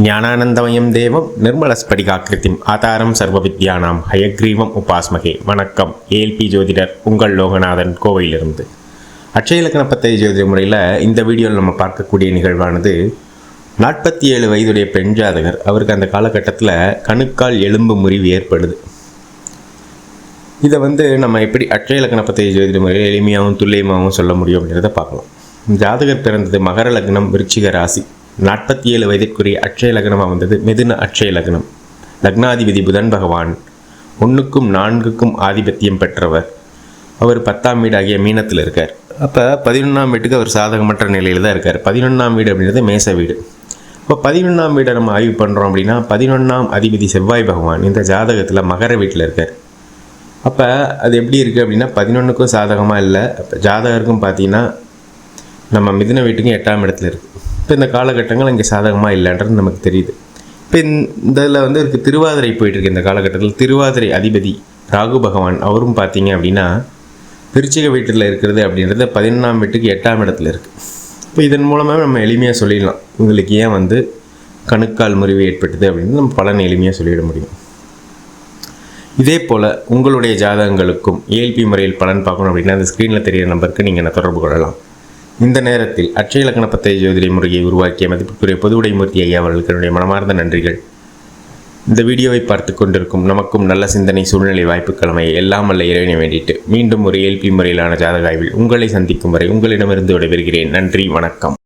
ஞானானந்தமயம் தேவம் நிர்மலஸ்படிகாக்கிருத்திம் ஆதாரம் சர்வவித்யானாம் ஹயக்ரீவம் உபாஸ்மகே. வணக்கம். ஏஎல்பி ஜோதிடர் உங்கள் லோகநாதன், கோவையிலிருந்து. அட்சய இலக்கண பத்ததி ஜோதிட முறையில் இந்த வீடியோவில் நம்ம பார்க்கக்கூடிய நிகழ்வானது 47 வயதுடைய பெண் ஜாதகர். அவருக்கு அந்த காலகட்டத்தில் கணுக்கால் எலும்பு முறிவு ஏற்படுது. இதை நம்ம எப்படி அட்சய இலக்கண பத்ததி ஜோதிட முறையில் எளிமையாகவும் துல்லியமாகவும் சொல்ல முடியும் அப்படின்றத பார்க்கலாம். ஜாதகர் பிறந்தது மகர லக்னம், விருச்சிக ராசி. 47 வயதிற்குரிய அட்சய லக்னமாக வந்தது மிதுன அட்சய லக்னம். லக்னாதிபதி புதன் பகவான் 1க்கும் 4க்கும் ஆதிபத்தியம் பெற்றவர். அவர் 10ஆம் வீடாகிய மீனத்தில் இருக்கார். அப்போ 11ஆம் வீட்டுக்கு அவர் சாதகமற்ற நிலையில் தான் இருக்கார். 11ஆம் வீடு அப்படின்றது மேச வீடு. இப்போ 11ஆம் வீடை நம்ம ஆய்வு பண்ணுறோம் அப்படின்னா 11ஆம் அதிபதி செவ்வாய் பகவான் இந்த ஜாதகத்தில் மகர வீட்டில் இருக்கார். அப்போ அது எப்படி இருக்குது அப்படின்னா 11க்கும் சாதகமாக இல்லை. அப்போ ஜாதகருக்கும் பார்த்தீங்கன்னா நம்ம மிதுன வீட்டுக்கும் 8ஆம் இடத்துல இருக்குது. இப்போ இந்த காலகட்டங்கள் இங்கே சாதகமாக இல்லைன்றது நமக்கு தெரியுது. இப்போ இதில் இருக்குது திருவாதிரை போயிட்டுருக்கு. இந்த காலகட்டத்தில் திருவாதிரை அதிபதி ராகு பகவான் அவரும் பார்த்தீங்க அப்படின்னா விருச்சிக வீட்டில் இருக்கிறது அப்படின்றது 11ஆம் வீட்டுக்கு 8ஆம் இடத்துல இருக்குது. இப்போ இதன் மூலமாக நம்ம எளிமையாக சொல்லிடலாம் உங்களுக்கு ஏன் கணுக்கால் முறிவு ஏற்பட்டது அப்படின்னு நம்ம பலன் எளிமையாக சொல்லிட முடியும். இதே போல் உங்களுடைய ஜாதகங்களுக்கும் ஏஎல்பி முறையில் பலன் பார்க்கணும் அப்படின்னா அந்த ஸ்க்ரீனில் தெரிகிற நம்பருக்கு நீங்கள் என்ன தொடர்பு கொள்ளலாம். இந்த நேரத்தில் அட்சய இலக்கண பத்ததி ஜோதிட முறையை உருவாக்கிய மதிப்புக்குரிய பொதுவுடைமூர்த்தி ஐயா அவர்களுக்கு என்னுடைய மனமார்ந்த நன்றிகள். இந்த வீடியோவை பார்த்து கொண்டிருக்கும் நமக்கும் நல்ல சிந்தனை, சூழ்நிலை, வாய்ப்புகள் அமைய எல்லாம் வல்ல இறைவனை வேண்டிட்டு மீண்டும் ஒரு ஏஎல்பி முறையிலான ஜாதக ஆய்வில் உங்களை சந்திக்கும் வரை உங்களிடமிருந்து விடைபெறுகிறேன். நன்றி, வணக்கம்.